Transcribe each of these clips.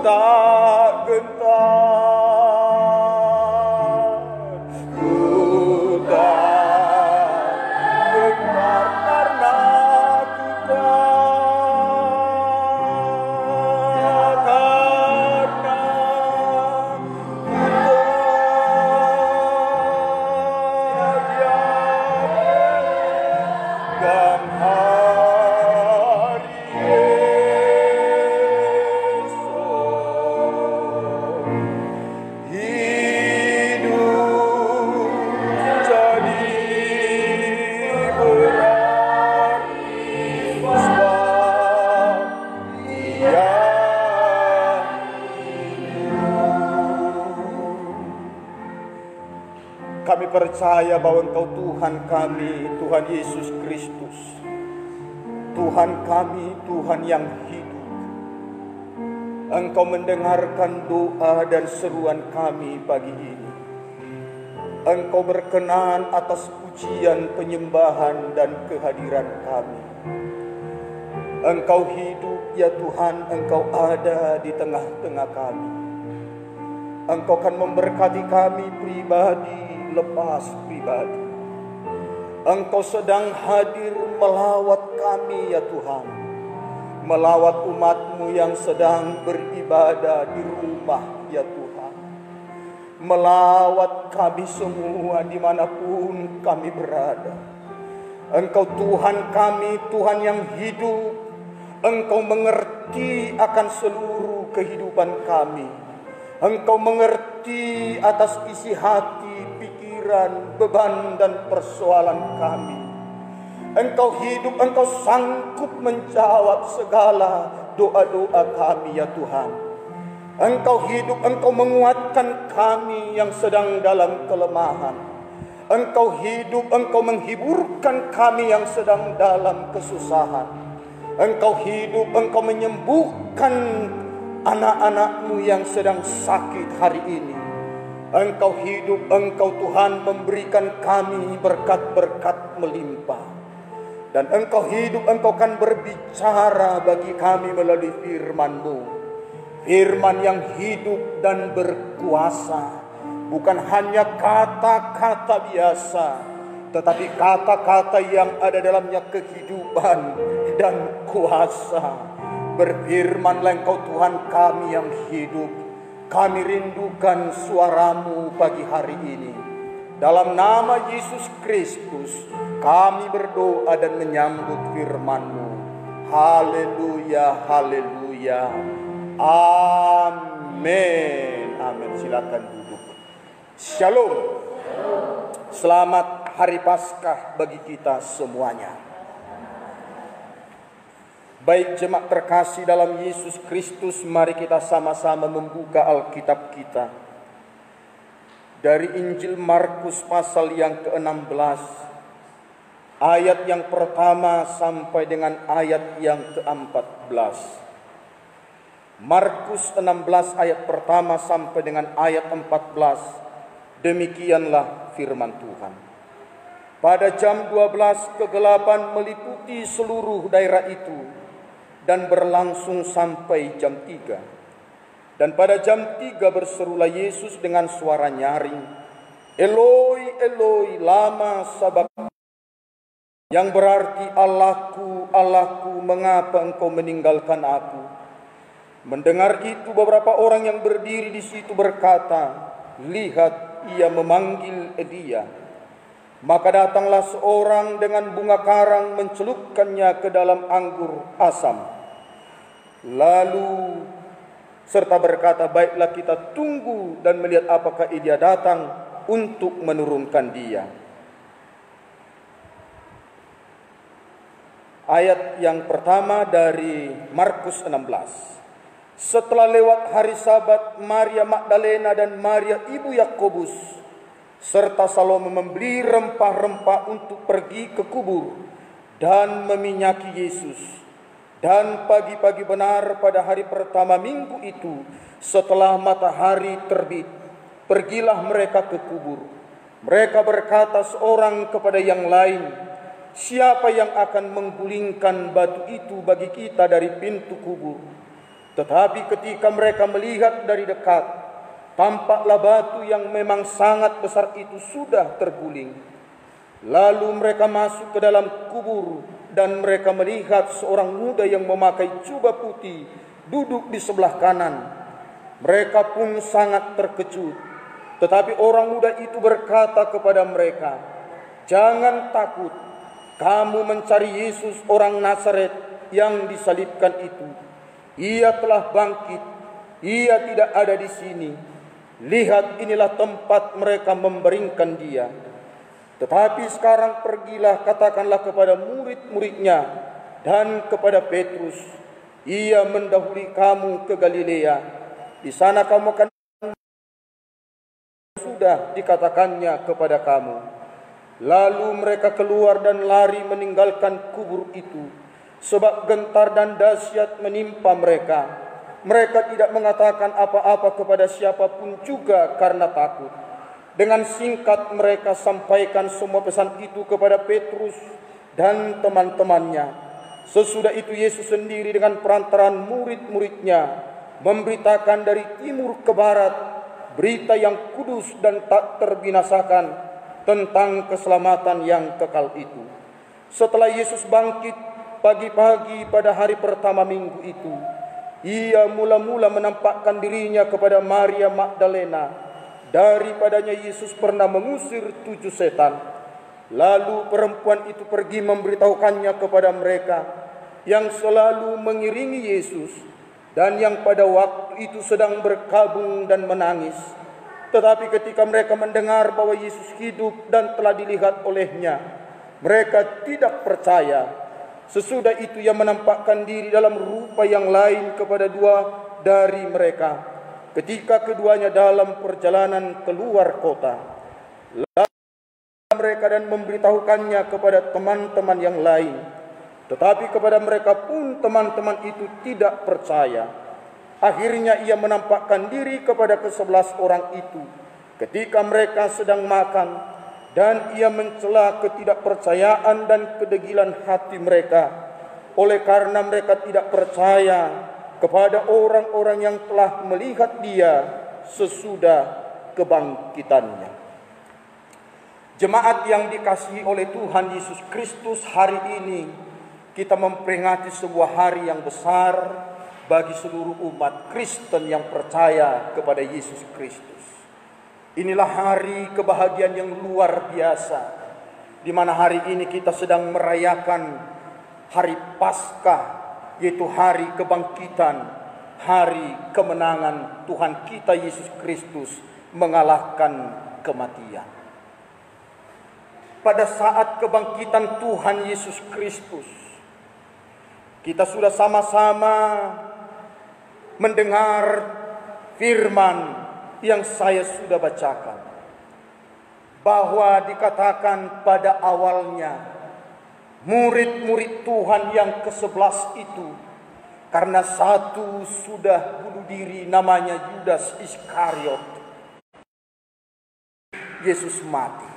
tak gentar, ku tak gentar karena kita, dan hari esok hidup jadi berarti sebab Dia hidup. Kami percaya bahwa Engkau Tuhan kami, Tuhan Yesus Kristus, Tuhan kami, Tuhan yang hidup. Engkau mendengarkan doa dan seruan kami pagi ini. Engkau berkenan atas pujian, penyembahan dan kehadiran kami. Engkau hidup ya Tuhan, Engkau ada di tengah-tengah kami. Engkau akan memberkati kami pribadi lepas pribadi. Engkau sedang hadir melawat kami ya Tuhan, melawat umat-Mu yang sedang beribadah di rumah ya Tuhan, melawat kami semua dimanapun kami berada. Engkau Tuhan kami, Tuhan yang hidup. Engkau mengerti akan seluruh kehidupan kami. Engkau mengerti atas isi hati, pikiran, beban dan persoalan kami. Engkau hidup, Engkau sanggup menjawab segala doa-doa kami ya Tuhan. Engkau hidup, Engkau menguatkan kami yang sedang dalam kelemahan. Engkau hidup, Engkau menghiburkan kami yang sedang dalam kesusahan. Engkau hidup, Engkau menyembuhkan anak-anak-Mu yang sedang sakit hari ini. Engkau hidup, Engkau Tuhan memberikan kami berkat-berkat melimpah. Dan Engkau hidup, Engkau akan berbicara bagi kami melalui firman-Mu. Firman yang hidup dan berkuasa. Bukan hanya kata-kata biasa, tetapi kata-kata yang ada dalamnya kehidupan dan kuasa. Berfirmanlah Engkau Tuhan kami yang hidup. Kami rindukan suara-Mu pagi hari ini. Dalam nama Yesus Kristus kami berdoa dan menyambut firman-Mu. Haleluya, haleluya. Amin. Amin. Silakan duduk. Shalom. Selamat Hari Paskah bagi kita semuanya. Baik jemaat terkasih dalam Yesus Kristus, mari kita sama-sama membuka Alkitab kita. Dari Injil Markus pasal yang ke-16, ayat yang pertama sampai dengan ayat yang ke-14. Markus 16 ayat pertama sampai dengan ayat 14. Demikianlah firman Tuhan. Pada jam 12 kegelapan meliputi seluruh daerah itu dan berlangsung sampai jam 3. Dan pada jam 3 berserulah Yesus dengan suara nyaring, Eloi, Eloi, lama sabachthani, yang berarti Allahku, Allahku, mengapa engkau meninggalkan aku? Mendengar itu beberapa orang yang berdiri di situ berkata, lihat, ia memanggil Elia. Maka datanglah seorang dengan bunga karang mencelupkannya ke dalam anggur asam. Lalu serta berkata, baiklah kita tunggu dan melihat apakah Elia datang untuk menurunkan dia. Ayat yang pertama dari Markus 16. Setelah lewat hari Sabat, Maria Magdalena dan Maria ibu Yakobus serta Salome membeli rempah-rempah untuk pergi ke kubur dan meminyaki Yesus. Dan pagi-pagi benar pada hari pertama minggu itu, setelah matahari terbit, pergilah mereka ke kubur. Mereka berkata seorang kepada yang lain, siapa yang akan menggulingkan batu itu bagi kita dari pintu kubur? Tetapi ketika mereka melihat dari dekat, tampaklah batu yang memang sangat besar itu sudah terguling. Lalu mereka masuk ke dalam kubur dan mereka melihat seorang muda yang memakai jubah putih duduk di sebelah kanan. Mereka pun sangat terkejut. Tetapi orang muda itu berkata kepada mereka, "Jangan takut, kamu mencari Yesus orang Nazaret yang disalibkan itu. Ia telah bangkit, ia tidak ada di sini. Lihat, inilah tempat mereka membaringkan dia. Tetapi sekarang pergilah, katakanlah kepada murid-muridnya dan kepada Petrus, ia mendahului kamu ke Galilea. Di sana kamu akan sudah dikatakannya kepada kamu." Lalu mereka keluar dan lari meninggalkan kubur itu, sebab gentar dan dahsyat menimpa mereka. Mereka tidak mengatakan apa-apa kepada siapapun juga karena takut. Dengan singkat mereka sampaikan semua pesan itu kepada Petrus dan teman-temannya. Sesudah itu Yesus sendiri dengan perantaraan murid-muridnya memberitakan dari timur ke barat berita yang kudus dan tak terbinasakan tentang keselamatan yang kekal itu. Setelah Yesus bangkit pagi-pagi pada hari pertama minggu itu, ia mula-mula menampakkan dirinya kepada Maria Magdalena. Daripadanya Yesus pernah mengusir 7 setan. Lalu perempuan itu pergi memberitahukannya kepada mereka yang selalu mengiringi Yesus dan yang pada waktu itu sedang berkabung dan menangis. Tetapi ketika mereka mendengar bahwa Yesus hidup dan telah dilihat olehnya, mereka tidak percaya. Sesudah itu ia menampakkan diri dalam rupa yang lain kepada 2 dari mereka, ketika keduanya dalam perjalanan keluar kota. Lalu mereka dan memberitahukannya kepada teman-teman yang lain. Tetapi kepada mereka pun teman-teman itu tidak percaya. Akhirnya ia menampakkan diri kepada ke-11 orang itu ketika mereka sedang makan, dan ia mencela ketidakpercayaan dan kedegilan hati mereka, oleh karena mereka tidak percaya kepada orang-orang yang telah melihat dia sesudah kebangkitannya. Jemaat yang dikasihi oleh Tuhan Yesus Kristus, hari ini kita memperingati sebuah hari yang besar bagi seluruh umat Kristen yang percaya kepada Yesus Kristus. Inilah hari kebahagiaan yang luar biasa, di mana hari ini kita sedang merayakan hari Paskah, yaitu hari kebangkitan, hari kemenangan Tuhan kita Yesus Kristus mengalahkan kematian. Pada saat kebangkitan Tuhan Yesus Kristus, kita sudah sama-sama mendengar firman yang saya sudah bacakan, bahwa dikatakan pada awalnya murid-murid Tuhan yang ke-11 itu, karena satu sudah bunuh diri namanya Yudas Iskariot, Yesus mati.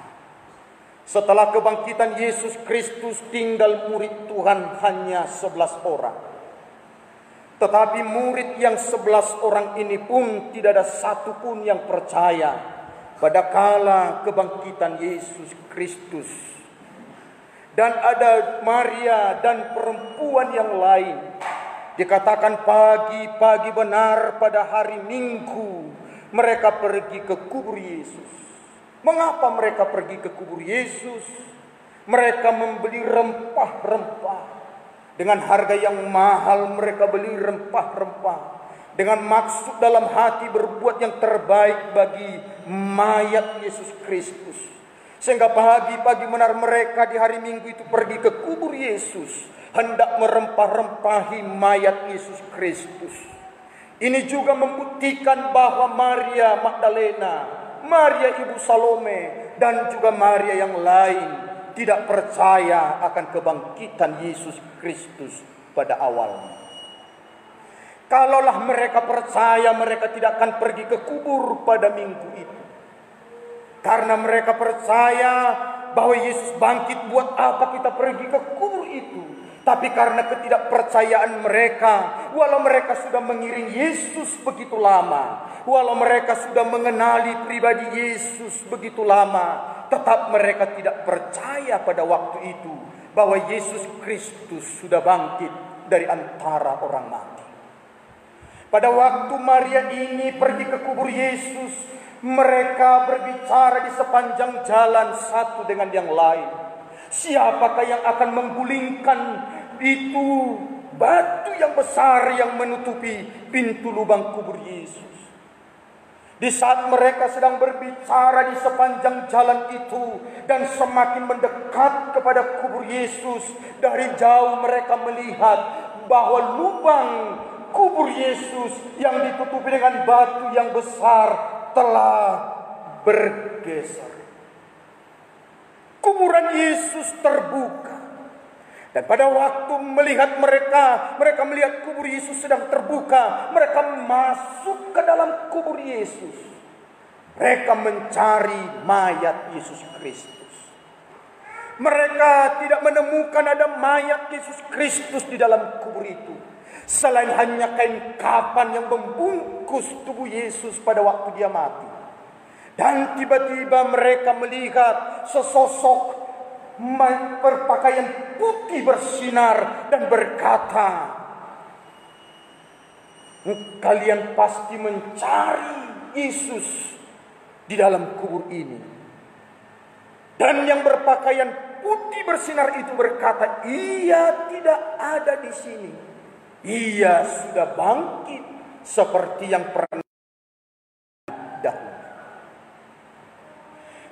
Setelah kebangkitan Yesus Kristus, tinggal murid Tuhan hanya 11 orang. Tetapi murid yang 11 orang ini pun tidak ada satupun yang percaya pada kala kebangkitan Yesus Kristus. Dan ada Maria dan perempuan yang lain. Dikatakan pagi-pagi benar pada hari Minggu mereka pergi ke kubur Yesus. Mengapa mereka pergi ke kubur Yesus? Mereka membeli rempah-rempah. Dengan harga yang mahal mereka beli rempah-rempah, dengan maksud dalam hati berbuat yang terbaik bagi mayat Yesus Kristus. Sehingga pagi-pagi benar mereka di hari Minggu itu pergi ke kubur Yesus, hendak merempah-rempahi mayat Yesus Kristus. Ini juga membuktikan bahwa Maria Magdalena, Maria ibu Salome, dan juga Maria yang lain tidak percaya akan kebangkitan Yesus Kristus pada awalnya. Kalaulah mereka percaya, mereka tidak akan pergi ke kubur pada minggu itu. Karena mereka percaya bahwa Yesus bangkit, buat apa kita pergi ke kubur itu? Tapi karena ketidakpercayaan mereka, walau mereka sudah mengiring Yesus begitu lama, walau mereka sudah mengenali pribadi Yesus begitu lama, tetap mereka tidak percaya pada waktu itu bahwa Yesus Kristus sudah bangkit dari antara orang mati. Pada waktu Maria ini pergi ke kubur Yesus, mereka berbicara di sepanjang jalan satu dengan yang lain. Siapakah yang akan menggulingkan itu batu yang besar yang menutupi pintu lubang kubur Yesus? Di saat mereka sedang berbicara di sepanjang jalan itu dan semakin mendekat kepada kubur Yesus, dari jauh mereka melihat bahwa lubang kubur Yesus yang ditutupi dengan batu yang besar telah bergeser. Kuburan Yesus terbuka. Dan pada waktu melihat mereka melihat kubur Yesus sedang terbuka. Mereka masuk ke dalam kubur Yesus. Mereka mencari mayat Yesus Kristus. Mereka tidak menemukan ada mayat Yesus Kristus di dalam kubur itu, selain hanya kain kafan yang membungkus tubuh Yesus pada waktu dia mati. Dan tiba-tiba mereka melihat sesosok berpakaian putih bersinar dan berkata, kalian pasti mencari Yesus di dalam kubur ini. Dan yang berpakaian putih bersinar itu berkata, ia tidak ada di sini. Ia sudah bangkit seperti yang pernah dahulu.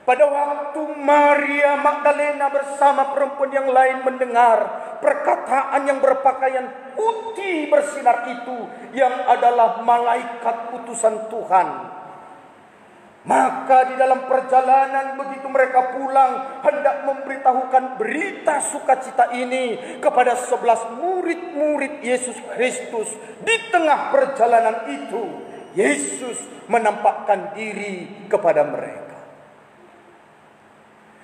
Pada waktu Maria Magdalena bersama perempuan yang lain mendengar perkataan yang berpakaian putih bersinar itu, yang adalah malaikat utusan Tuhan, maka di dalam perjalanan begitu mereka pulang hendak memberitahukan berita sukacita ini kepada 11 murid-murid Yesus Kristus. Di tengah perjalanan itu, Yesus menampakkan diri kepada mereka.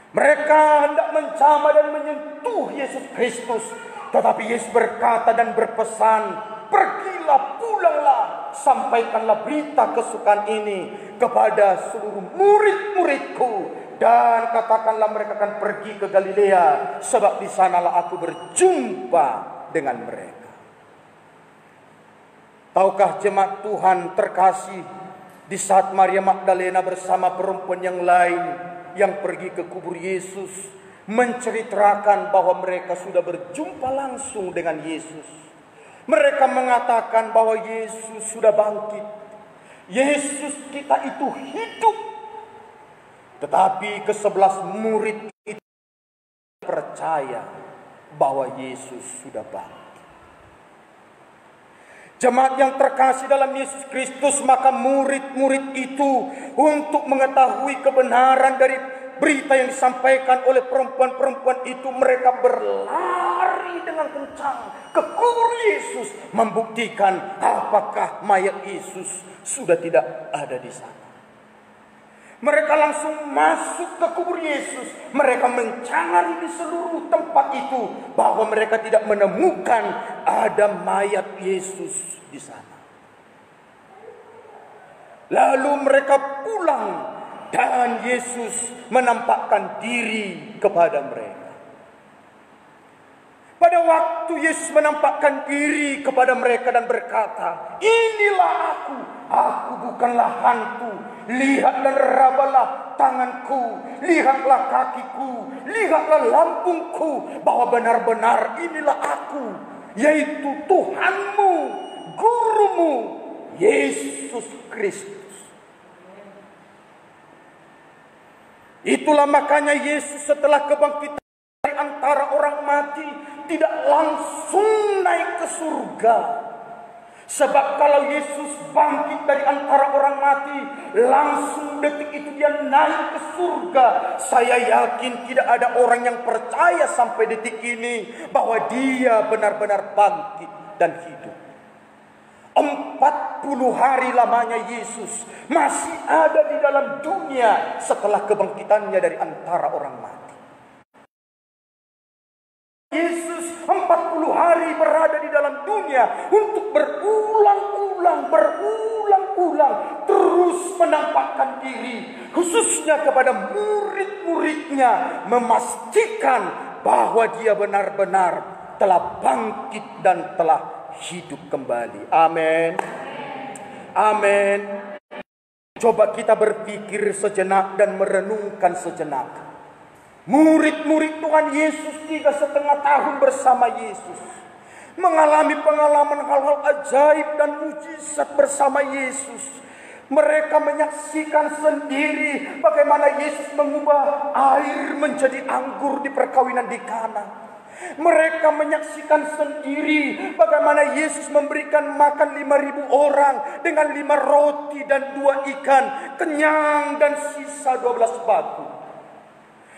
Mereka hendak menjamah dan menyentuh Yesus Kristus, tetapi Yesus berkata dan berpesan, pergilah, pulanglah, sampaikanlah berita kesukaan ini kepada seluruh murid-muridku, dan katakanlah mereka akan pergi ke Galilea, sebab di sanalah aku berjumpa dengan mereka. Tahukah jemaat Tuhan terkasih, di saat Maria Magdalena bersama perempuan yang lain yang pergi ke kubur Yesus menceritakan bahwa mereka sudah berjumpa langsung dengan Yesus, mereka mengatakan bahwa Yesus sudah bangkit, Yesus kita itu hidup. Tetapi ke-11 murid itu percaya bahwa Yesus sudah bangkit. Jemaat yang terkasih dalam Yesus Kristus, maka murid-murid itu untuk mengetahui kebenaran dari berita yang disampaikan oleh perempuan-perempuan itu, mereka berlari dengan kencang ke kubur Yesus, membuktikan apakah mayat Yesus sudah tidak ada di sana. Mereka langsung masuk ke kubur Yesus. Mereka mencari di seluruh tempat itu, bahwa mereka tidak menemukan ada mayat Yesus di sana. Lalu mereka pulang dan Yesus menampakkan diri kepada mereka. Pada waktu Yesus menampakkan diri kepada mereka dan berkata, inilah aku bukanlah hantu. Lihat dan rabalah tanganku, lihatlah kakiku, lihatlah lambungku, bahwa benar-benar inilah aku, yaitu Tuhanmu, Gurumu, Yesus Kristus. Itulah makanya Yesus setelah kebangkitan dari antara orang mati tidak langsung naik ke surga. Sebab kalau Yesus bangkit dari antara orang mati, langsung detik itu dia naik ke surga, saya yakin tidak ada orang yang percaya sampai detik ini bahwa dia benar-benar bangkit dan hidup. 40 hari lamanya Yesus masih ada di dalam dunia setelah kebangkitannya dari antara orang mati. Yesus 40 hari berada di dalam dunia untuk berulang-ulang terus menampakkan diri, khususnya kepada murid-muridnya, memastikan bahwa dia benar-benar telah bangkit dan telah hidup kembali. Amin. Amin. Coba kita berpikir sejenak dan merenungkan sejenak. Murid-murid Tuhan Yesus 3,5 tahun bersama Yesus, mengalami pengalaman hal-hal ajaib dan mujizat bersama Yesus. Mereka menyaksikan sendiri bagaimana Yesus mengubah air menjadi anggur di perkawinan di Kana. Mereka menyaksikan sendiri bagaimana Yesus memberikan makan 5.000 orang dengan 5 roti dan 2 ikan, kenyang dan sisa 12 batu.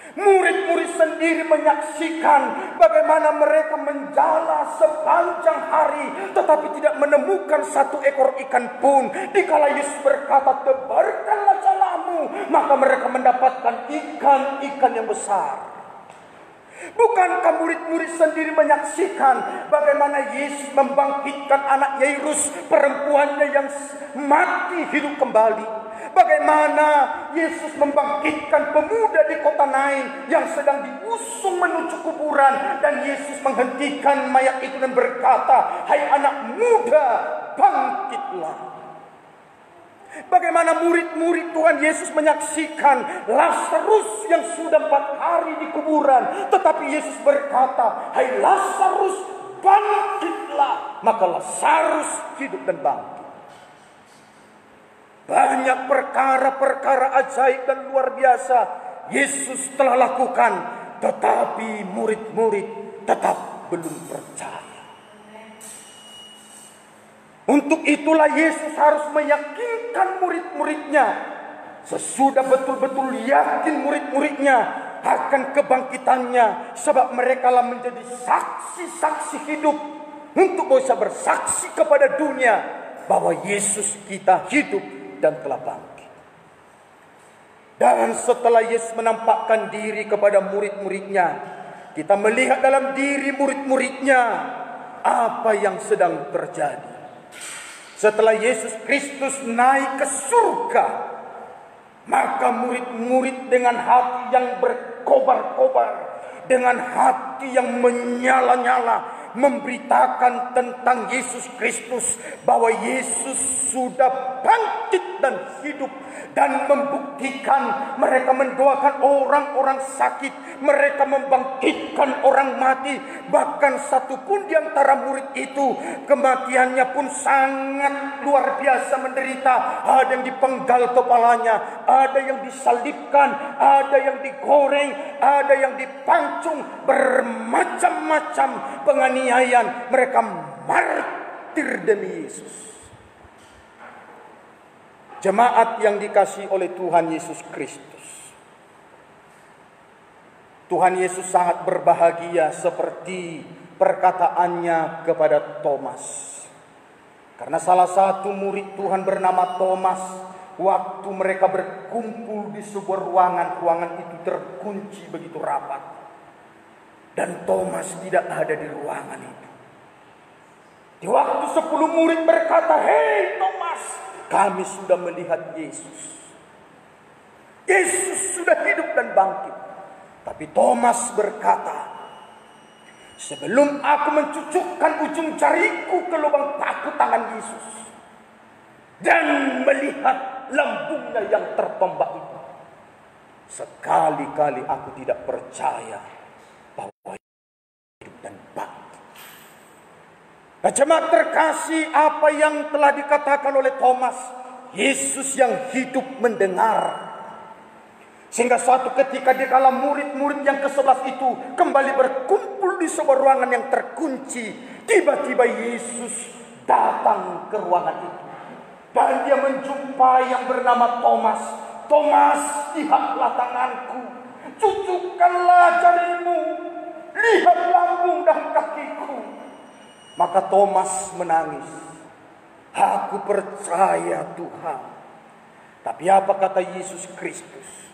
Murid-murid sendiri menyaksikan bagaimana mereka menjala sepanjang hari tetapi tidak menemukan 1 ekor ikan pun. Dikala Yesus berkata, "Tebarkanlah jalamu," maka mereka mendapatkan ikan-ikan yang besar. Bukankah murid-murid sendiri menyaksikan bagaimana Yesus membangkitkan anak Yairus, perempuannya yang mati hidup kembali? Bagaimana Yesus membangkitkan pemuda di kota Nain yang sedang diusung menuju kuburan, dan Yesus menghentikan mayat itu dan berkata, "Hai anak muda, bangkitlah." Bagaimana murid-murid Tuhan Yesus menyaksikan Lazarus yang sudah 4 hari di kuburan, tetapi Yesus berkata, "Hai Lazarus, bangkitlah." Maka Lazarus hidup dan bangkit. Banyak perkara-perkara ajaib dan luar biasa Yesus telah lakukan, tetapi murid-murid tetap belum percaya. Untuk itulah Yesus harus meyakinkan murid-muridnya. Sesudah betul-betul yakin murid-muridnya akan kebangkitannya, sebab mereka lah menjadi saksi-saksi hidup untuk bisa bersaksi kepada dunia bahwa Yesus kita hidup dan telah bangkit. Dan setelah Yesus menampakkan diri kepada murid-muridnya, kita melihat dalam diri murid-muridnya apa yang sedang terjadi. Setelah Yesus Kristus naik ke surga, maka murid-murid dengan hati yang berkobar-kobar, dengan hati yang menyala-nyala, memberitakan tentang Yesus Kristus, bahwa Yesus sudah bangkit dan hidup, dan membuktikan. Mereka mendoakan orang-orang sakit, mereka membangkitkan orang mati. Bahkan satu pun di antara murid itu kematiannya pun sangat luar biasa menderita. Ada yang dipenggal kepalanya, ada yang disalibkan, ada yang digoreng, ada yang dipancung, bermacam-macam penganiayaan. Mereka martir demi Yesus. Jemaat yang dikasihi oleh Tuhan Yesus Kristus, Tuhan Yesus sangat berbahagia seperti perkataannya kepada Thomas. Karena salah satu murid Tuhan bernama Thomas, waktu mereka berkumpul di sebuah ruangan itu terkunci begitu rapat, dan Thomas tidak ada di ruangan itu. Di waktu 10 murid berkata, "Hei Thomas, kami sudah melihat Yesus. Yesus sudah hidup dan bangkit." Tapi Thomas berkata, "Sebelum aku mencucukkan ujung jariku ke lubang paku tangan Yesus dan melihat lambungnya yang tertombak itu, sekali-kali aku tidak percaya bahwa hidup dan bangkit." Nah, jemaat terkasih, apa yang telah dikatakan oleh Thomas, Yesus yang hidup mendengar. Sehingga suatu ketika dikala murid-murid yang ke-11 itu kembali berkumpul di sebuah ruangan yang terkunci, tiba-tiba Yesus datang ke ruangan itu. Dan dia menjumpai yang bernama Thomas. "Thomas, lihatlah tanganku, cucukkanlah jarimu, lihat lambung dan kakiku." Maka Thomas menangis. "Aku percaya Tuhan." Tapi apa kata Yesus Kristus?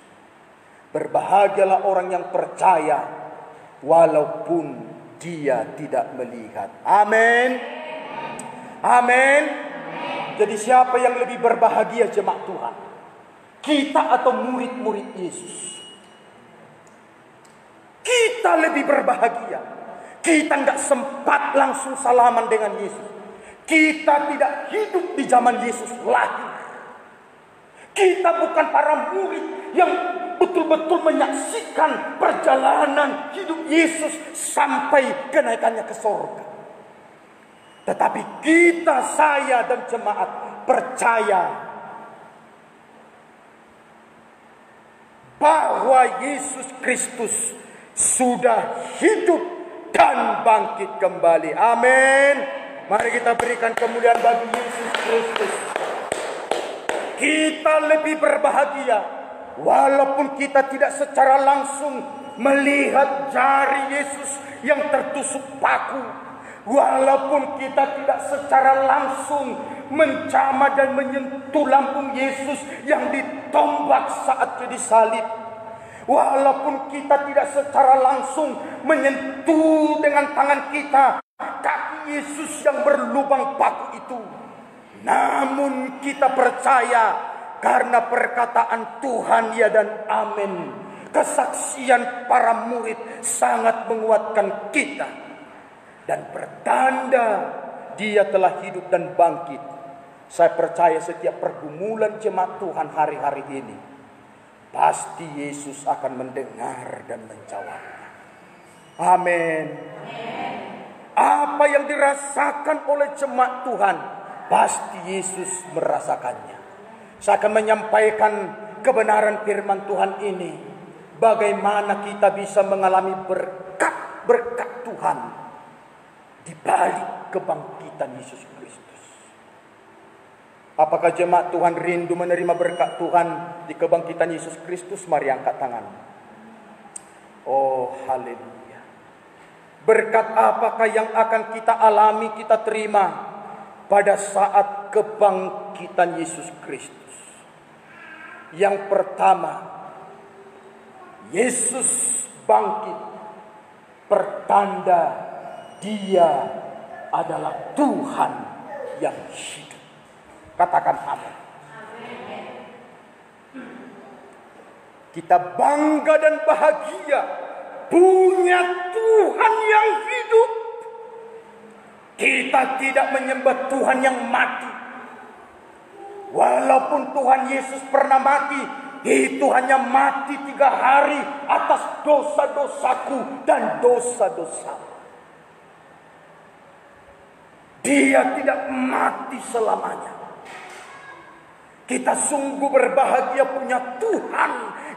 "Berbahagialah orang yang percaya walaupun dia tidak melihat. Amin. Amin. Jadi siapa yang lebih berbahagia jemaat Tuhan? Kita atau murid-murid Yesus? Kita lebih berbahagia. Kita nggak sempat langsung salaman dengan Yesus. Kita tidak hidup di zaman Yesus lahir. Kita bukan para murid yang betul-betul menyaksikan perjalanan hidup Yesus sampai kenaikannya ke surga. Tetapi kita, saya dan jemaat percaya bahwa Yesus Kristus sudah hidup dan bangkit kembali. Amin. Mari kita berikan kemuliaan bagi Yesus Kristus. Kita lebih berbahagia walaupun kita tidak secara langsung melihat jari Yesus yang tertusuk paku. Walaupun kita tidak secara langsung menjamah dan menyentuh lambung Yesus yang ditombak saat dia disalib. Walaupun kita tidak secara langsung menyentuh dengan tangan kita kaki Yesus yang berlubang paku itu. Namun kita percaya karena perkataan Tuhan ya dan amin. Kesaksian para murid sangat menguatkan kita. Dan pertanda dia telah hidup dan bangkit. Saya percaya setiap pergumulan jemaat Tuhan hari-hari ini, pasti Yesus akan mendengar dan menjawabnya. Amin. Apa yang dirasakan oleh jemaat Tuhan, pasti Yesus merasakannya. Saya akan menyampaikan kebenaran firman Tuhan ini. Bagaimana kita bisa mengalami berkat Tuhan di balik kebangkitan Yesus Kristus. Apakah jemaat Tuhan rindu menerima berkat Tuhan di kebangkitan Yesus Kristus? Mari angkat tangan. Oh, haleluya. Berkat apakah yang akan kita alami, kita terima pada saat kebangkitan Yesus Kristus? Yang pertama, Yesus bangkit, pertanda Dia adalah Tuhan yang hidup. Katakan amin. Kita bangga dan bahagia punya Tuhan yang hidup. Kita tidak menyembah Tuhan yang mati. Walaupun Tuhan Yesus pernah mati, itu hanya mati 3 hari atas dosa-dosaku dan dosa-dosamu. Dia tidak mati selamanya. Kita sungguh berbahagia punya Tuhan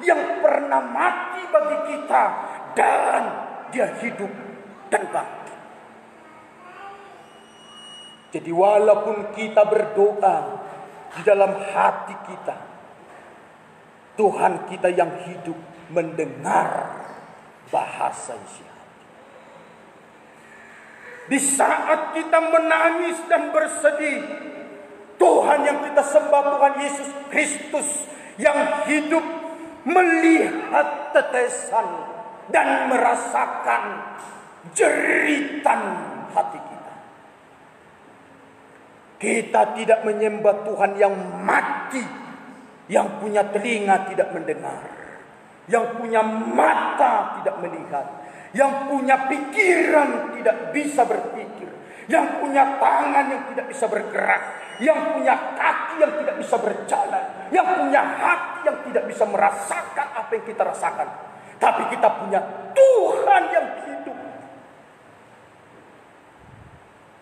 yang pernah mati bagi kita dan dia hidup dan bangkit. Jadi walaupun kita berdoa di dalam hati kita, Tuhan kita yang hidup mendengar bahasa isi. Di saat kita menangis dan bersedih, Tuhan yang kita sembah, Tuhan Yesus Kristus yang hidup, melihat tetesan dan merasakan jeritan hati kita. Kita tidak menyembah Tuhan yang mati, yang punya telinga tidak mendengar, yang punya mata tidak melihat, yang punya pikiran tidak bisa berpikir, yang punya tangan yang tidak bisa bergerak, yang punya kaki yang tidak bisa berjalan, yang punya hati yang tidak bisa merasakan apa yang kita rasakan. Tapi kita punya Tuhan yang hidup.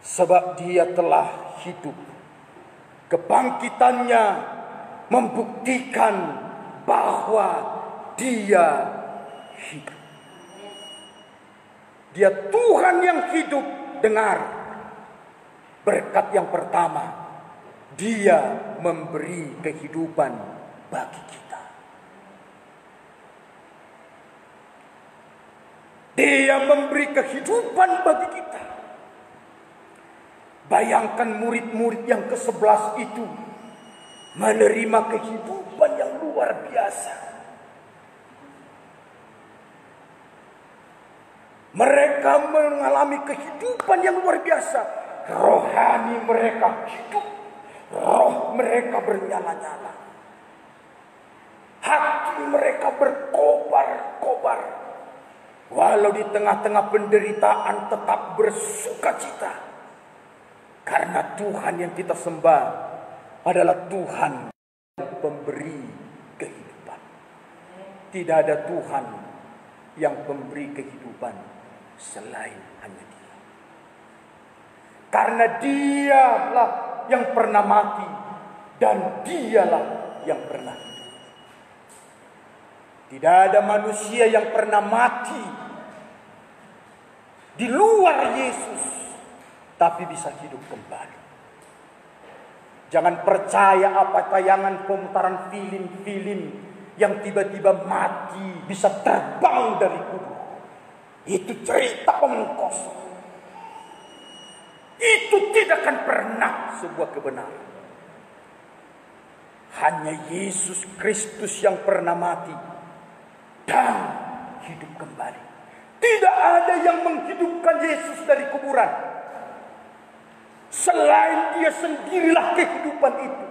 Sebab dia telah hidup. Kebangkitannya membuktikan bahwa dia hidup. Dia Tuhan yang hidup. Dengar, berkat yang pertama, dia memberi kehidupan bagi kita. Dia memberi kehidupan bagi kita. Bayangkan murid-murid yang ke-11 itu menerima kehidupan yang luar biasa. Mereka mengalami kehidupan yang luar biasa. Rohani mereka hidup. Roh mereka bernyala-nyala. Hati mereka berkobar-kobar. Walau di tengah-tengah penderitaan tetap bersukacita. Karena Tuhan yang kita sembah adalah Tuhan yang pemberi kehidupan. Tidak ada Tuhan yang memberi kehidupan selain hanya Dia. Karena Dialah yang pernah mati dan Dialah yang pernah hidup. Tidak ada manusia yang pernah mati di luar Yesus tapi bisa hidup kembali. Jangan percaya apa tayangan pemutaran film-film yang tiba-tiba mati bisa terbang dari kubur. Itu cerita omong kosong. Itu tidak akan pernah sebuah kebenaran. Hanya Yesus Kristus yang pernah mati dan hidup kembali. Tidak ada yang menghidupkan Yesus dari kuburan. Selain Dia sendirilah kehidupan itu.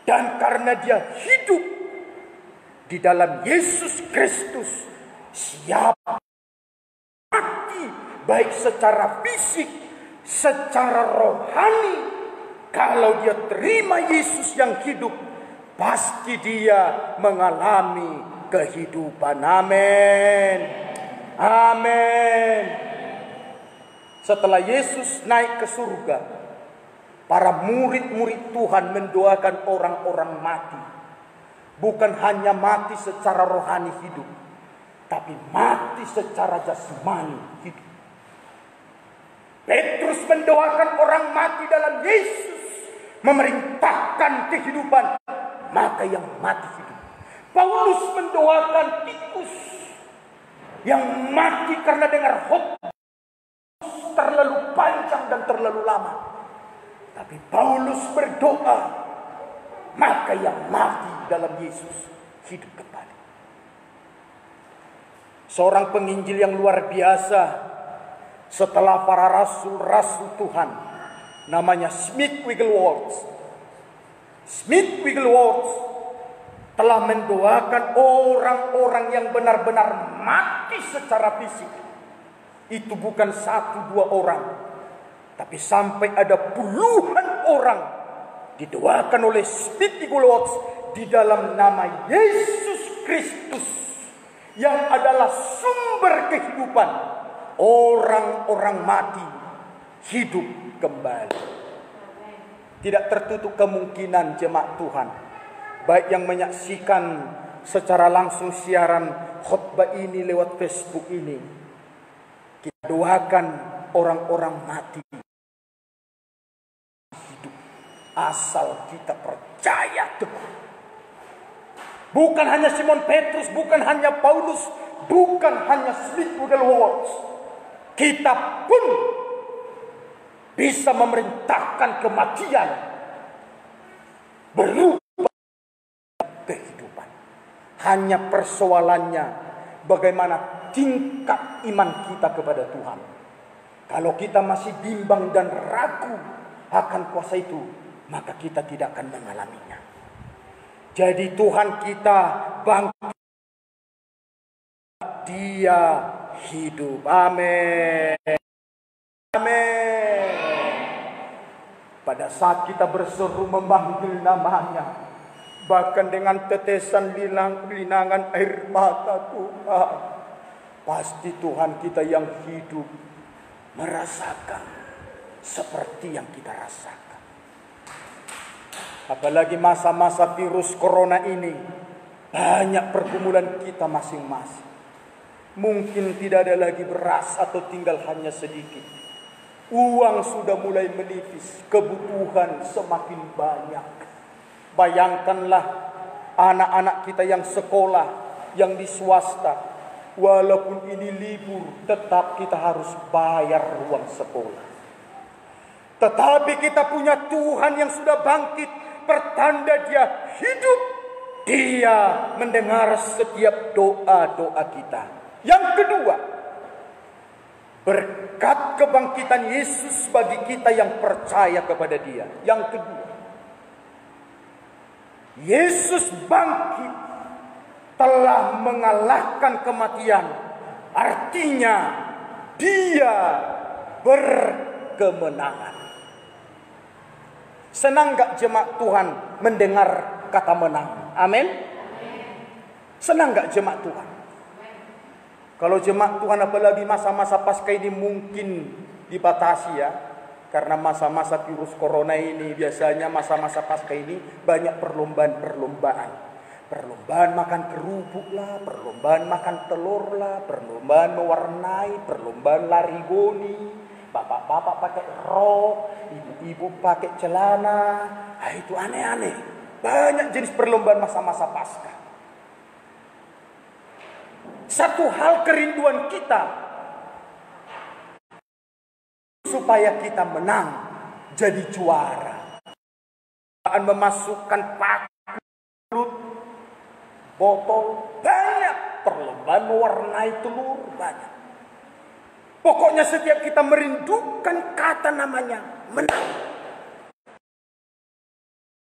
Dan karena Dia hidup di dalam Yesus Kristus, siapa mati baik secara fisik, secara rohani, kalau dia terima Yesus yang hidup, pasti dia mengalami kehidupan. Amin. Amin. Setelah Yesus naik ke surga, para murid-murid Tuhan mendoakan orang-orang mati. Bukan hanya mati secara rohani hidup, tapi mati secara jasmani hidup. Petrus mendoakan orang mati dalam Yesus, memerintahkan kehidupan, maka yang mati hidup. Paulus mendoakan Titus yang mati karena dengar khotbah terlalu panjang dan terlalu lama. Tapi Paulus berdoa, maka yang mati dalam Yesus hidup kembali. Seorang penginjil yang luar biasa setelah para rasul-rasul Tuhan, namanya Smith Wigglesworth. Smith Wigglesworth telah mendoakan orang-orang yang benar-benar mati secara fisik. Itu bukan 1-2 orang, tapi sampai ada puluhan orang didoakan oleh Smith Wigglesworth di dalam nama Yesus Kristus yang adalah sumber kehidupan. Orang-orang mati hidup kembali. Tidak tertutup kemungkinan jemaat Tuhan, baik yang menyaksikan secara langsung siaran khotbah ini lewat Facebook ini, kita doakan orang-orang mati hidup, asal kita percaya teguh. Bukan hanya Simon Petrus, bukan hanya Paulus, bukan hanya Smith Wigglesworth. Kita pun bisa memerintahkan kematian berubah kehidupan. Hanya persoalannya bagaimana tingkat iman kita kepada Tuhan. Kalau kita masih bimbang dan ragu akan kuasa itu, maka kita tidak akan mengalaminya. Jadi Tuhan kita bangkit, Dia hidup. Amin. Amin. Pada saat kita berseru memanggil namanya, bahkan dengan tetesan linangan air mata Tuhan, pasti Tuhan kita yang hidup merasakan seperti yang kita rasakan. Apalagi masa-masa virus corona ini, banyak pergumulan kita masing-masing. Mungkin tidak ada lagi beras atau tinggal hanya sedikit. Uang sudah mulai menipis, kebutuhan semakin banyak. Bayangkanlah anak-anak kita yang sekolah, yang di swasta. Walaupun ini libur, tetap kita harus bayar uang sekolah. Tetapi kita punya Tuhan yang sudah bangkit, pertanda Dia hidup. Dia mendengar setiap doa-doa kita. Yang kedua, berkat kebangkitan Yesus bagi kita yang percaya kepada Dia. Yang kedua, Yesus bangkit telah mengalahkan kematian. Artinya Dia berkemenangan. Senang gak jemaat Tuhan mendengar kata menang? Amin. Senang gak jemaat Tuhan? Kalau jemaat Tuhan apalagi masa-masa pasca ini mungkin dibatasi ya. Karena masa-masa virus corona ini biasanya masa-masa pasca ini banyak perlombaan-perlombaan. Perlombaan makan kerupuk lah, perlombaan makan telur lah, perlombaan mewarnai, perlombaan lari goni. Bapak-bapak pakai rok, ibu-ibu pakai celana. Nah, itu aneh-aneh. Banyak jenis perlombaan masa-masa pasca. Satu hal kerinduan kita supaya kita menang, jadi juara. Memasukkan paku, botol, banyak. Perlombaan mewarnai telur, banyak. Pokoknya setiap kita merindukan kata namanya menang.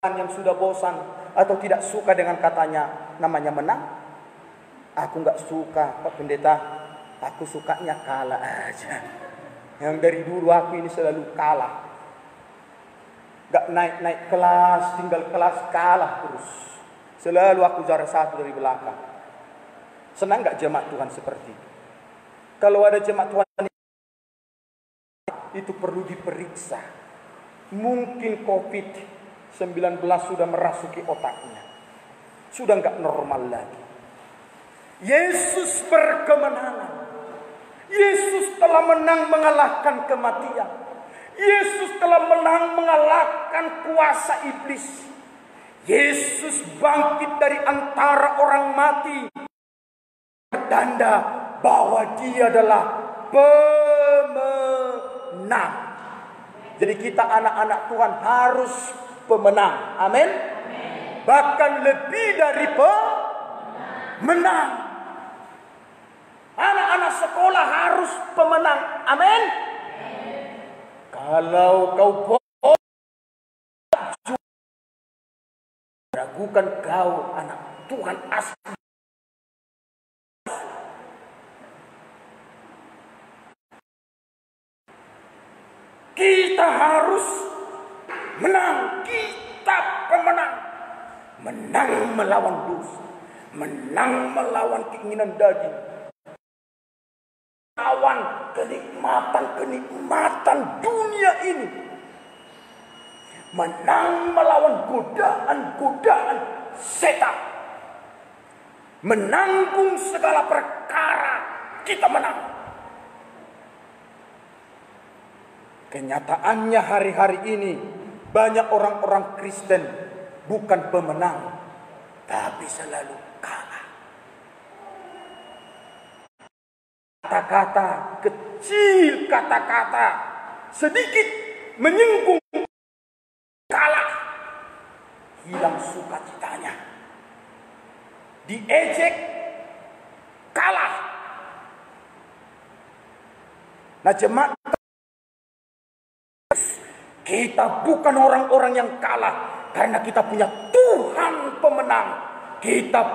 Yang sudah bosan atau tidak suka dengan katanya namanya menang, aku nggak suka Pak Pendeta, aku sukanya kalah aja. Yang dari dulu aku ini selalu kalah. Nggak naik-naik kelas, tinggal kelas kalah terus. Selalu aku juara satu dari belakang. Senang nggak jemaat Tuhan seperti itu? Kalau ada jemaat Tuhan itu perlu diperiksa. Mungkin COVID-19 sudah merasuki otaknya. Sudah nggak normal lagi. Yesus berkemenangan. Yesus telah menang mengalahkan kematian. Yesus telah menang mengalahkan kuasa iblis. Yesus bangkit dari antara orang mati. Bertanda bahwa Dia adalah pemenang. Jadi kita anak-anak Tuhan harus pemenang. Amin. Bahkan lebih dari pemenang. Anak-anak sekolah harus pemenang. Amin. Kalau kau ragukan kau anak Tuhan asli. Kita harus menang. Kita pemenang. Menang melawan dosa. Menang melawan keinginan daging. Melawan kenikmatan dunia ini. Menang melawan godaan-godaan setan. Menanggung segala perkara. Kita menang. Kenyataannya hari-hari ini banyak orang-orang Kristen bukan pemenang, tapi selalu kalah. Kata-kata kecil, kata-kata sedikit menyinggung, kalah, hilang sukacitanya. Diejek, kalah. Nah jemaat, kita bukan orang-orang yang kalah karena kita punya Tuhan pemenang. Kita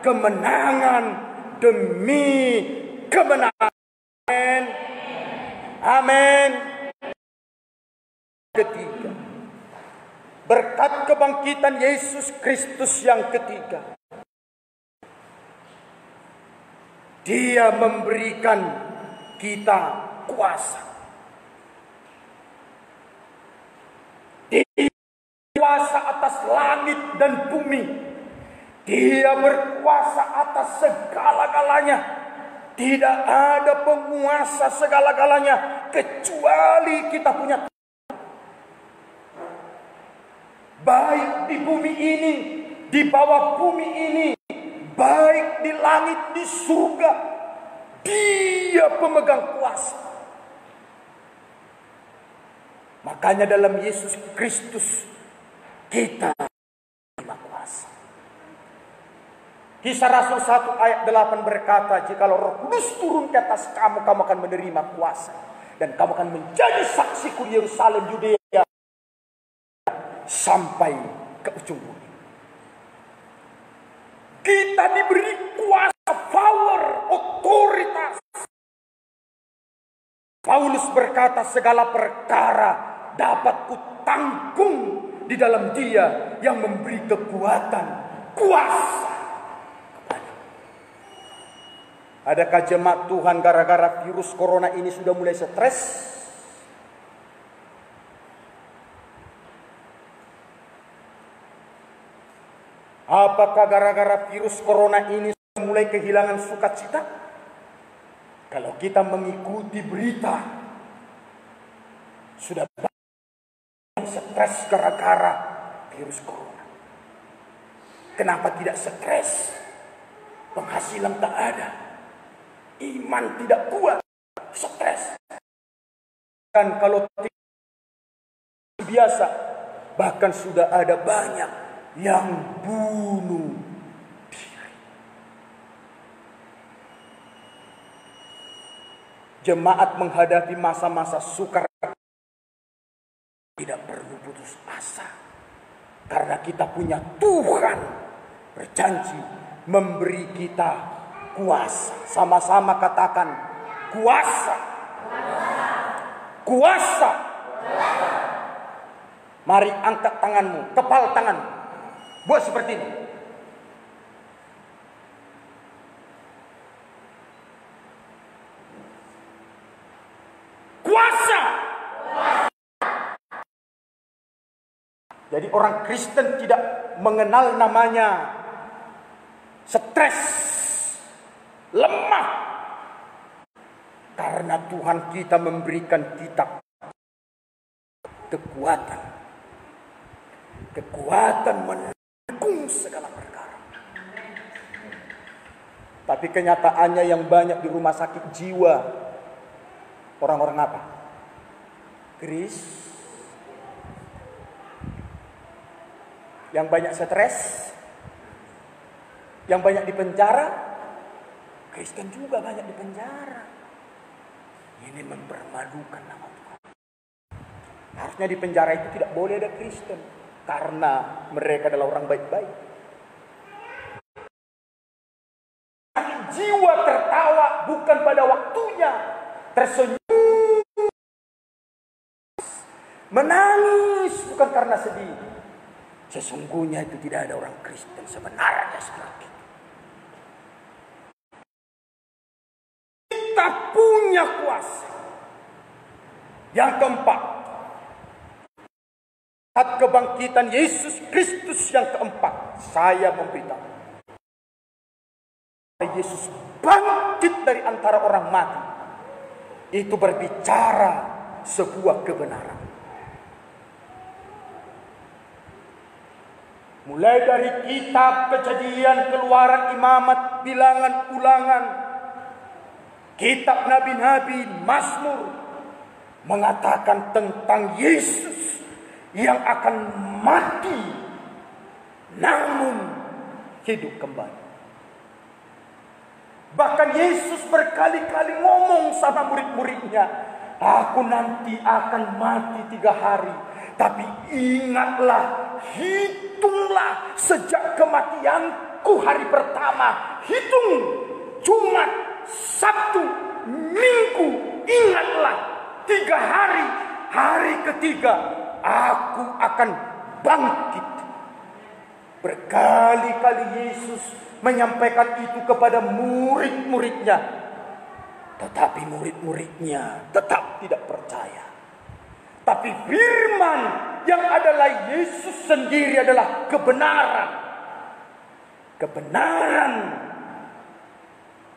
kemenangan demi kemenangan. Amin. Amin. Ketiga, berkat kebangkitan Yesus Kristus yang ketiga, Dia memberikan kita kuasa. Dia berkuasa atas langit dan bumi. Dia berkuasa atas segala-galanya. Tidak ada penguasa segala-galanya kecuali kita punya Tuhan. Baik di bumi ini, di bawah bumi ini, baik di langit, di surga, Dia pemegang kuasa. Makanya dalam Yesus Kristus kita Kisah Rasul 1 ayat 8 berkata, jikalau Roh Kudus turun ke atas kamu, kamu akan menerima kuasa. Dan kamu akan menjadi saksiku di Yerusalem, Yudea, sampai ke ujung bumi. Kita diberi kuasa, power, otoritas. Paulus berkata, segala perkara dapat kutanggung di dalam Dia yang memberi kekuatan, kuasa. Adakah jemaat Tuhan gara-gara virus corona ini sudah mulai stres? Apakah gara-gara virus corona ini sudah mulai kehilangan sukacita? Kalau kita mengikuti berita, sudah banyak stres gara-gara virus corona. Kenapa tidak stres? Penghasilan tak ada. Iman tidak kuat, stres. Dan kalau biasa, bahkan sudah ada banyak yang bunuh diri. Jemaat menghadapi masa-masa sukar tidak perlu putus asa, karena kita punya Tuhan berjanji memberi kita kuasa. Sama-sama katakan kuasa. Kuasa. Mari angkat tanganmu, kepal tanganmu. Buat seperti ini. Kuasa. Jadi orang Kristen tidak mengenal namanya stres, lemah, karena Tuhan kita memberikan kita kekuatan menanggung segala perkara. Tapi kenyataannya yang banyak di rumah sakit jiwa, orang-orang apa? Kris. Yang banyak stres, yang banyak di penjara. Kristen juga banyak di penjara. Ini mempermalukan nama Tuhan. Harusnya di penjara itu tidak boleh ada Kristen, karena mereka adalah orang baik-baik. Jiwa tertawa bukan pada waktunya, tersenyum, menangis bukan karena sedih. Sesungguhnya itu tidak ada orang Kristen sebenarnya seperti itu. Kita punya kuasa. Yang keempat, saat kebangkitan Yesus Kristus yang keempat, saya memberitahu, Yesus bangkit dari antara orang mati. Itu berbicara sebuah kebenaran. Mulai dari kitab Kejadian, Keluaran, Imamat, Bilangan, Ulangan, kitab Nabi-Nabi, Mazmur, mengatakan tentang Yesus yang akan mati namun hidup kembali. Bahkan Yesus berkali-kali ngomong sama murid-muridnya, aku nanti akan mati 3 hari. Tapi ingatlah, hitunglah sejak kematianku hari pertama. Hitung Jumat, Sabtu, Minggu. Ingatlah 3 hari. Hari ketiga aku akan bangkit. Berkali-kali Yesus menyampaikan itu kepada murid-muridnya. Tetapi murid-muridnya tetap tidak percaya. Tapi firman yang adalah Yesus sendiri adalah kebenaran. Kebenaran.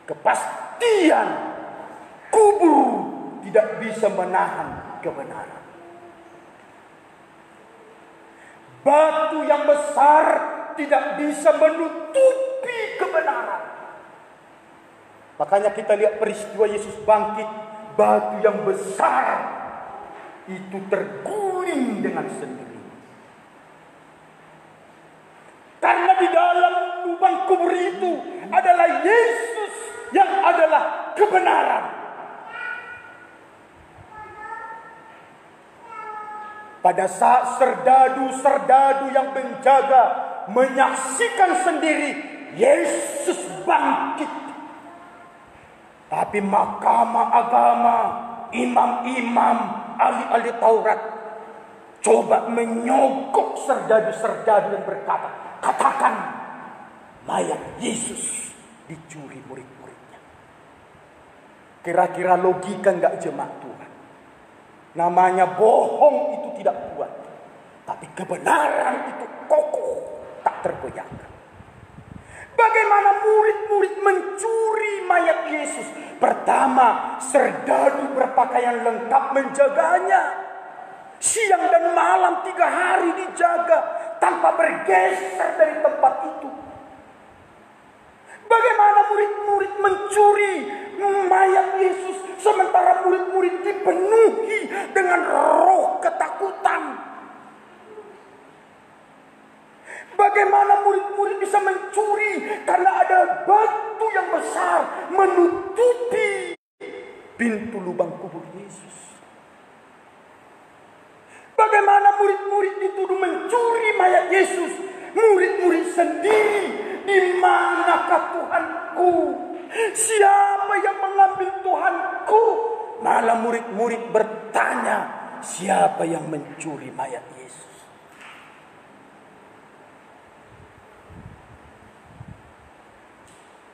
Kepastian. Kubur tidak bisa menahan kebenaran. Batu yang besar tidak bisa menutupi kebenaran. Makanya kita lihat peristiwa Yesus bangkit, batu yang besar itu terguling dengan sendirinya. Karena di dalam lubang kubur itu adalah Yesus yang adalah kebenaran. Pada saat serdadu-serdadu yang menjaga menyaksikan sendiri Yesus bangkit, tapi mahkamah agama, imam-imam, ahli-ahli Taurat coba menyogok serdadu-serdadu dan berkata, katakan mayat Yesus dicuri murid-muridnya. Kira-kira logika enggak jemaat Tuhan? Namanya bohong itu tidak kuat, tapi kebenaran itu kokoh, tak tergoyahkan. Bagaimana murid-murid mencuri mayat Yesus? Pertama, serdadu berpakaian lengkap menjaganya. Siang dan malam 3 hari dijaga tanpa bergeser dari tempat itu. Bagaimana murid-murid mencuri mayat Yesus sementara murid-murid dipenuhi dengan roh ketakutan? Bagaimana murid-murid bisa mencuri karena ada batu yang besar menutupi pintu lubang kubur Yesus? Bagaimana murid-murid dituduh mencuri mayat Yesus? Murid-murid sendiri, di manakah Tuhanku? Siapa yang mengambil Tuhanku? Malah murid-murid bertanya, siapa yang mencuri mayat Yesus?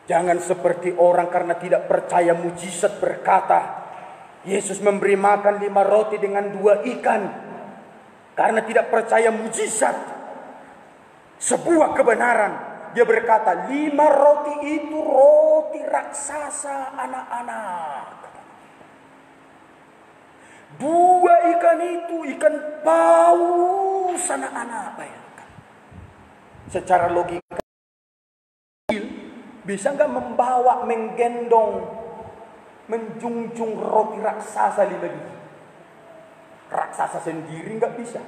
Jangan seperti orang karena tidak percaya mujizat berkata, Yesus memberi makan 5 roti dengan 2 ikan. Karena tidak percaya mujizat, sebuah kebenaran, dia berkata 5 roti itu roti raksasa anak-anak. 2 ikan itu ikan paus anak-anak. Bayangkan. Secara logika bisa nggak membawa, menggendong, menjunjung roti raksasa 5 biji? Raksasa sendiri nggak bisa.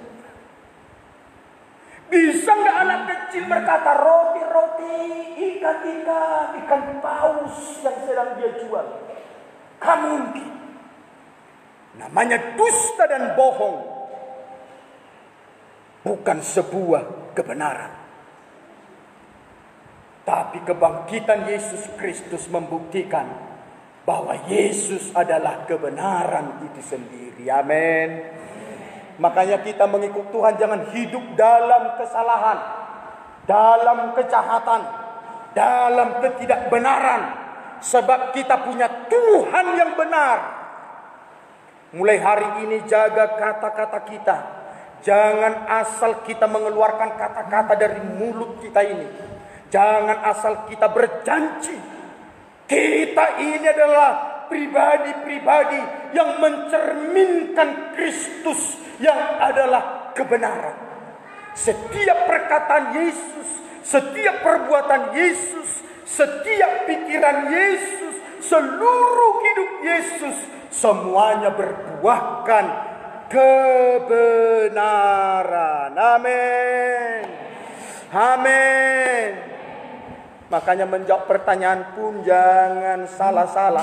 Bisa nggak anak kecil berkata roti-roti, ikan paus yang sedang dia jual? Gak mungkin. Namanya dusta dan bohong, bukan sebuah kebenaran. Tapi kebangkitan Yesus Kristus membuktikan bahwa Yesus adalah kebenaran itu sendiri. Amin. Makanya kita mengikut Tuhan jangan hidup dalam kesalahan, dalam kejahatan, dalam ketidakbenaran. Sebab kita punya Tuhan yang benar. Mulai hari ini jaga kata-kata kita. Jangan asal kita mengeluarkan kata-kata dari mulut kita ini. Jangan asal kita berjanji. Kita ini adalah pribadi-pribadi yang mencerminkan Kristus yang adalah kebenaran. Setiap perkataan Yesus, setiap perbuatan Yesus, setiap pikiran Yesus, seluruh hidup Yesus, semuanya berbuahkan kebenaran. Amin. Amin. Makanya menjawab pertanyaan pun jangan salah-salah.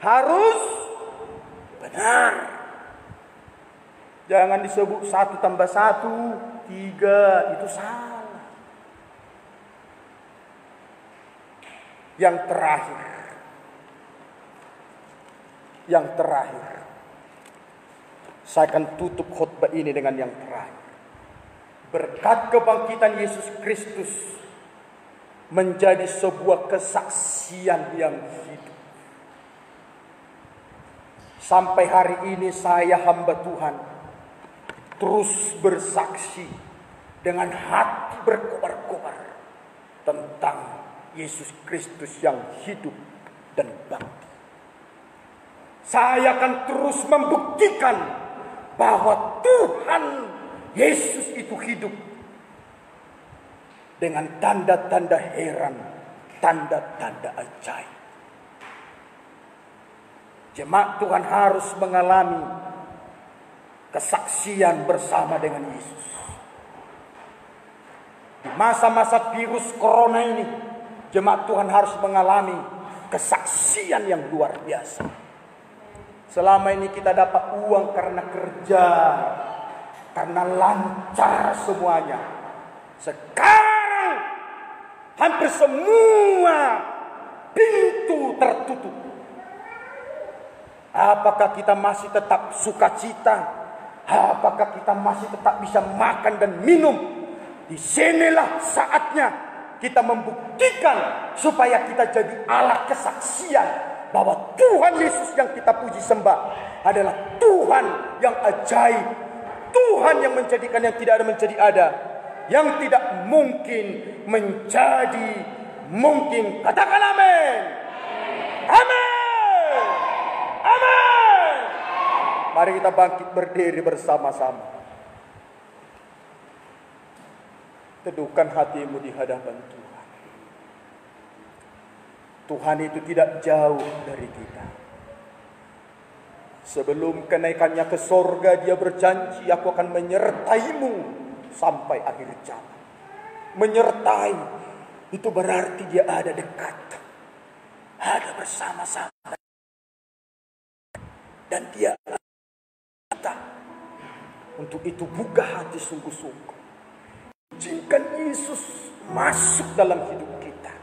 Harus benar. Jangan disebut 1 tambah 1 3, itu salah. Yang terakhir. Saya akan tutup khotbah ini dengan yang terakhir. Berkat kebangkitan Yesus Kristus menjadi sebuah kesaksian yang hidup. Sampai hari ini saya hamba Tuhan terus bersaksi dengan hati berkobar-kobar tentang Yesus Kristus yang hidup dan bangkit. Saya akan terus membuktikan bahwa Tuhan Yesus itu hidup dengan tanda-tanda heran, tanda-tanda ajaib. Jemaat Tuhan harus mengalami kesaksian bersama dengan Yesus. Di masa-masa virus corona ini, jemaat Tuhan harus mengalami kesaksian yang luar biasa. Selama ini kita dapat uang karena kerja, karena lancar semuanya. Sekarang hampir semua pintu tertutup. Apakah kita masih tetap sukacita? Apakah kita masih tetap bisa makan dan minum? Disinilah saatnya kita membuktikan supaya kita jadi alat kesaksian bahwa Tuhan Yesus yang kita puji sembah adalah Tuhan yang ajaib, Tuhan yang menjadikan yang tidak ada menjadi ada, yang tidak mungkin menjadi mungkin. Katakan amin. Amin. Amin. Mari kita bangkit berdiri bersama-sama. Teduhkan hatimu di hadapan Tuhan. Tuhan itu tidak jauh dari kita. Sebelum kenaikannya ke sorga, Dia berjanji, aku akan menyertaimu sampai akhir zaman. Menyertai itu berarti Dia ada dekat, ada bersama-sama, dan Dia ada. Untuk itu buka hati sungguh-sungguh. Izinkan Yesus masuk dalam hidup kita,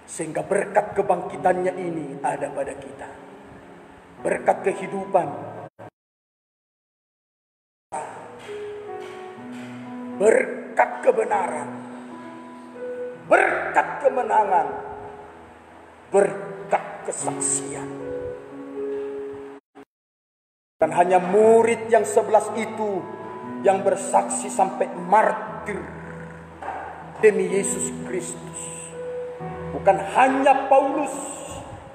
sehingga berkat kebangkitannya ini ada pada kita. Berkat kehidupan, berkat kebenaran, berkat kemenangan, berkat kesaksian. Dan hanya murid yang 11 itu yang bersaksi sampai martir demi Yesus Kristus. Bukan hanya Paulus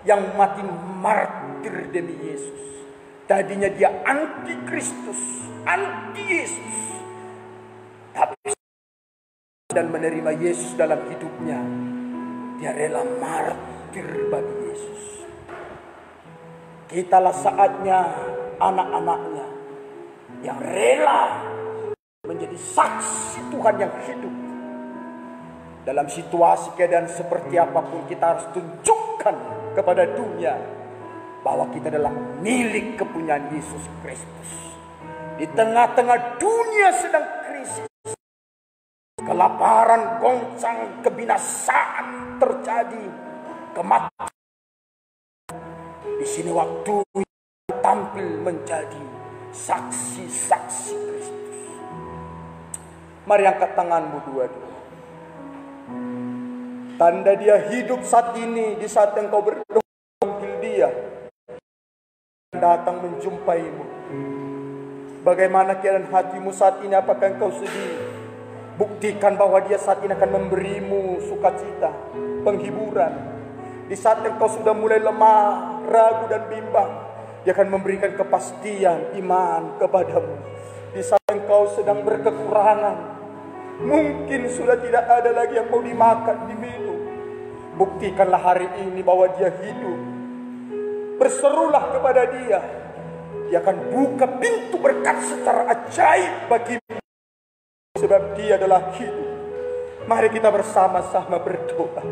yang mati martir demi Yesus. Tadinya dia anti Kristus, anti Yesus. Tapi dan menerima Yesus dalam hidupnya, dia rela martir bagi Yesus. Kitalah saatnya anak-anaknya yang rela menjadi saksi Tuhan yang hidup. Dalam situasi keadaan seperti apapun, kita harus tunjukkan kepada dunia bahwa kita adalah milik kepunyaan Yesus Kristus. Di tengah-tengah dunia sedang krisis, kelaparan goncang, kebinasaan terjadi, kematian. Di sini waktu tampil menjadi saksi-saksi Kristus. Mari angkat tanganmu dua-dua. Tanda Dia hidup saat ini, di saat engkau berdoa panggil Dia datang menjumpaimu. Bagaimana keadaan hatimu saat ini? Apakah engkau sedih? Buktikan bahwa Dia saat ini akan memberimu sukacita, penghiburan. Di saat engkau sudah mulai lemah, ragu dan bimbang, Dia akan memberikan kepastian iman kepadamu. Di saat engkau sedang berkekurangan, mungkin sudah tidak ada lagi yang mau dimakan, diminum, buktikanlah hari ini bahwa Dia hidup. Berserulah kepada Dia. Dia akan buka pintu berkat secara ajaib bagimu, sebab Dia adalah hidup. Mari kita bersama-sama berdoa.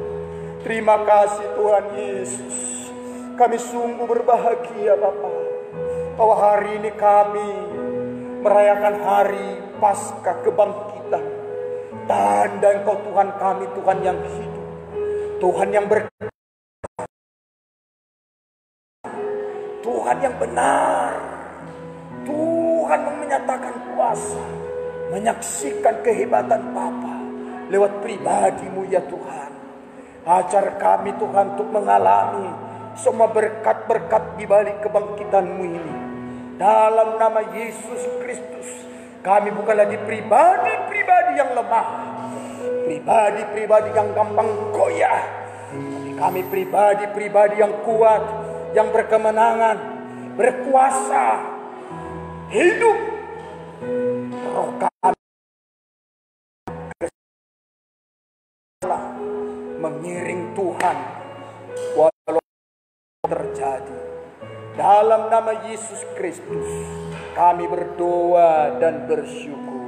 Terima kasih Tuhan Yesus. Kami sungguh berbahagia Bapa, bahwa hari ini kami merayakan hari Paskah kebangkitan. Tanda Engkau Tuhan kami, Tuhan yang hidup, Tuhan yang berkata, Tuhan yang benar, Tuhan yang menyatakan kuasa, menyaksikan kehebatan Bapa lewat pribadi-Mu ya Tuhan. Ajar kami Tuhan untuk mengalami semua berkat-berkat di balik kebangkitan-Mu ini. Dalam nama Yesus Kristus, kami bukan lagi pribadi-pribadi yang lemah, pribadi-pribadi yang gampang goyah, tapi kami pribadi-pribadi yang kuat, yang berkemenangan, berkuasa, hidup. Roh kami mengiring Tuhan walau terjadi. Dalam nama Yesus Kristus kami berdoa dan bersyukur.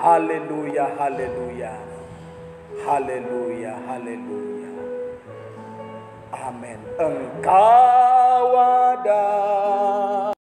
Haleluya, haleluya. Haleluya, haleluya. Amin. Engkau ada